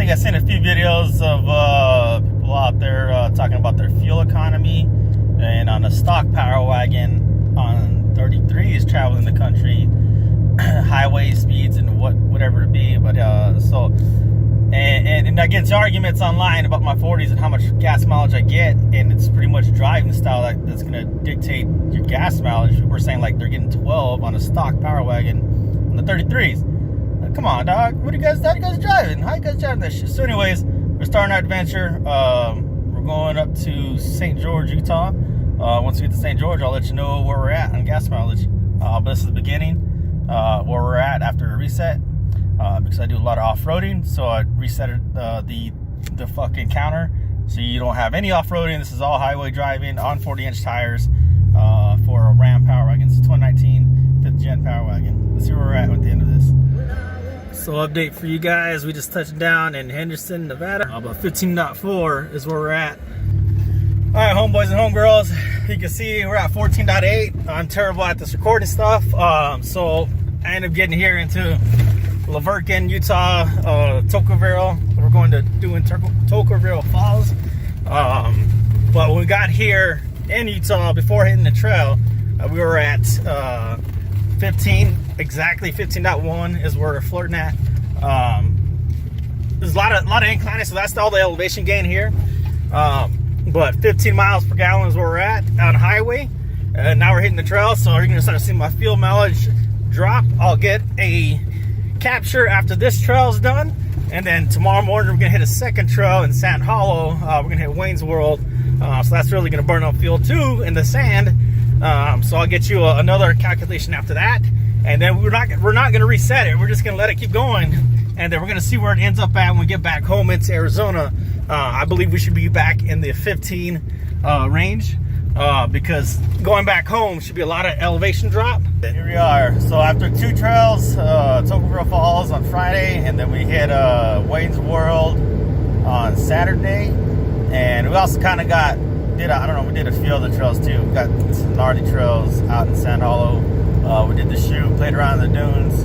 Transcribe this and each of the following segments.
think I've seen a few videos of people out there talking about their fuel economy, and on a stock Power Wagon on 33s traveling the country, highway speeds and whatever it be. But and I get arguments online about my 40s and how much gas mileage I get, and it's pretty much driving style that's going to dictate your gas mileage. We're saying like they're getting 12 on a stock Power Wagon on the 33s. Come on, dog. How you guys driving? How you guys driving that shit? So anyways, we're starting our adventure. We're going up to St. George, Utah. Once we get to St. George, I'll let you know where we're at on gas mileage. But this is the beginning, where we're at after a reset. Because I do a lot of off-roading, so I reset the fucking counter so you don't have any off-roading. This is all highway driving on 40-inch tires for a Ram Power Wagon. It's a 2019 5th Gen Power Wagon. Let's see where we're at the end of this. So update for you guys, we just touched down in Henderson, Nevada. About 15.4 is where we're at. Alright, homeboys and homegirls, you can see we're at 14.8. I'm terrible at this recording stuff, so I ended up getting here into Laverkin, Utah, Tocqueville. We're going to doing Tocqueville Falls. But when we got here in Utah, before hitting the trail, we were at 15, exactly 15.1 is where we're flirting at. There's a lot of incline, so that's all the elevation gain here. But 15 miles per gallon is where we're at on highway. And now we're hitting the trail, so you're gonna start to see my fuel mileage drop. I'll get a capture after this trail is done, and then tomorrow morning we're gonna hit a second trail in Sand Hollow. We're gonna hit Wayne's World, so that's really gonna burn up fuel too in the sand. So I'll get you another calculation after that, and then we're not gonna reset it. We're just gonna let it keep going, and then we're gonna see where it ends up at when we get back home into Arizona. I believe we should be back in the 15 range. Because going back home should be a lot of elevation drop. Here we are. So after two trails, Tocqueville Falls on Friday, and then we hit Wayne's World on Saturday, and we also kind of we did a few other trails too. We got some gnarly trails out in Sand Hollow. We did the shoot, played around in the dunes.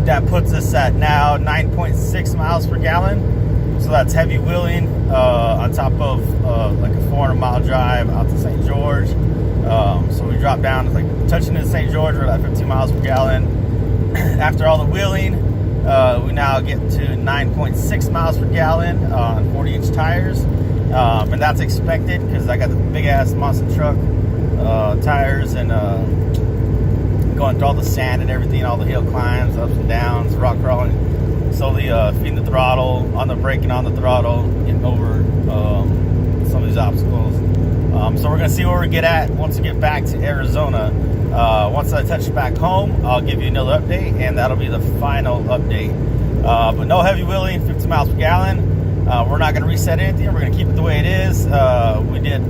That puts us at now 9.6 miles per gallon. So that's heavy wheeling on top of like a 400-mile drive out to St. George. So we dropped down, like touching in St. George, we're at 15 miles per gallon. After all the wheeling, we now get to 9.6 miles per gallon on 40-inch tires. And that's expected because I got the big-ass monster truck tires, and going through all the sand and everything, all the hill climbs, ups and downs, rock crawling. Slowly feeding the throttle, on the brake and on the throttle, getting over some of these obstacles. So we're going to see where we get at once we get back to Arizona. Once I touch back home, I'll give you another update, and that'll be the final update. But no heavy wheeling, 50 miles per gallon. We're not going to reset anything. We're going to keep it the way it is. We did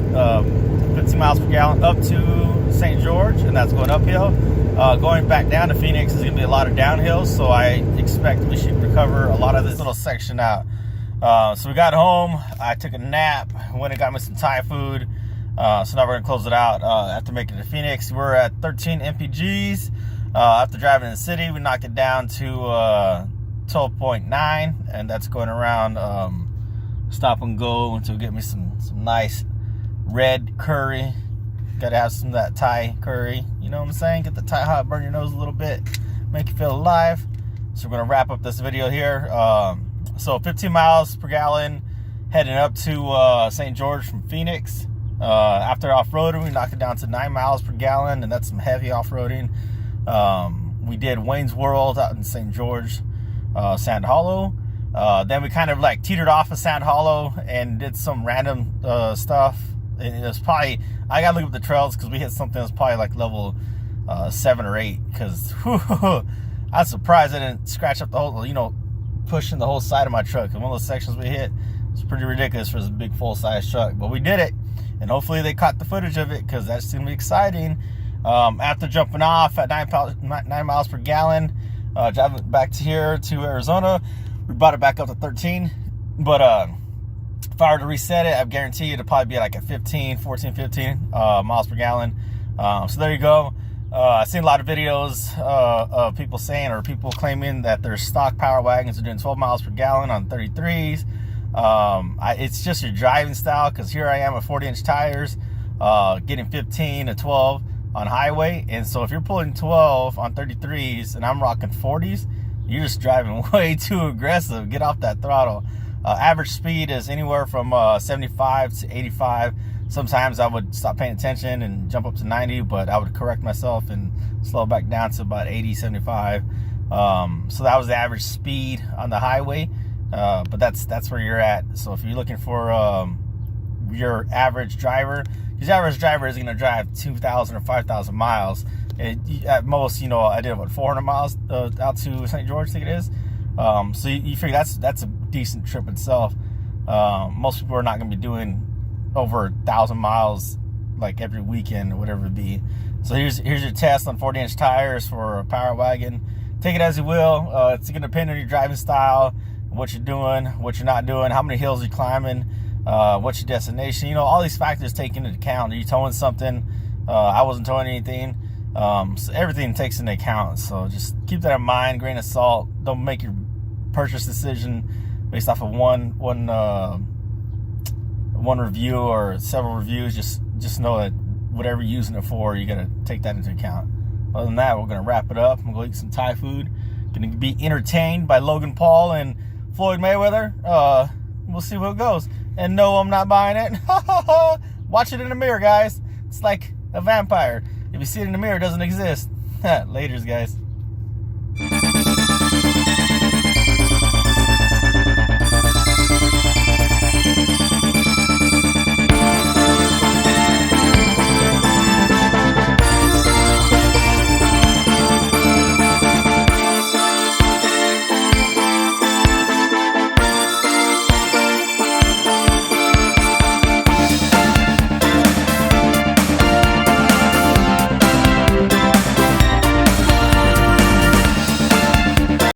50 miles per gallon up to St. George, and that's going uphill. Going back down to Phoenix is going to be a lot of downhills, so I expect we should recover a lot of this little section out. So we got home, I took a nap, went and got me some Thai food, so now we're going to close it out. After making it to Phoenix, we're at 13 MPGs. After driving in the city, we knocked it down to 12.9, and that's going around stop and go until we get me some nice red curry. Gotta have some of that Thai curry, you know what I'm saying? Get the Thai hot, burn your nose a little bit, make you feel alive. So we're gonna wrap up this video here. So 15 miles per gallon, heading up to St. George from Phoenix. After off-roading, we knocked it down to 9 miles per gallon, and that's some heavy off-roading. We did Wayne's World out in St. George, Sand Hollow. Then we kind of like teetered off of Sand Hollow and did some random stuff. It was probably, I gotta look up the trails because we hit something that's probably like level 7 or 8, because I was surprised I didn't scratch up the whole, pushing the whole side of my truck. And one of those sections we hit was pretty ridiculous for this big full-size truck, but we did it, and hopefully they caught the footage of it because that's gonna be exciting. After jumping off at 9 miles per gallon, driving back to here to Arizona, we brought it back up to 13, but if I were to reset it, I guarantee you it'll probably be like at 15 miles per gallon. So there you go. I've seen a lot of videos of people saying, or people claiming, that their stock power wagons are doing 12 miles per gallon on 33s. It's just your driving style, because here I am with 40-inch tires, getting 15 to 12 on highway. And so if you're pulling 12 on 33s and I'm rocking 40s, you're just driving way too aggressive. Get off that throttle. Average speed is anywhere from 75 to 85. Sometimes I would stop paying attention and jump up to 90, but I would correct myself and slow back down to about 80, 75. So that was the average speed on the highway. But that's where you're at. So if you're looking for your average driver, his average driver is going to drive 2,000 or 5,000 miles. At most, you know, I did what, 400 miles out to St. George, I think it is. So you figure that's a decent trip itself. Most people are not going to be doing over 1,000 miles like every weekend or whatever it be. So here's your test on 40-inch tires for a power wagon. Take it as you will. It's going to depend on your driving style, what you're doing, what you're not doing, how many hills you're climbing, what's your destination. You know, all these factors take into account. Are you towing something? I wasn't towing anything. So everything takes into account. So just keep that in mind, grain of salt. Don't make your purchase decision based off of one review or several reviews. Just know that whatever you're using it for, you gotta take that into account. Other than that, we're gonna wrap it up. I'm gonna go eat some Thai food. Gonna be entertained by Logan Paul and Floyd Mayweather. We'll see what goes. And no, I'm not buying it. Watch it in the mirror, guys. It's like a vampire. If you see it in the mirror, it doesn't exist. Laters, guys.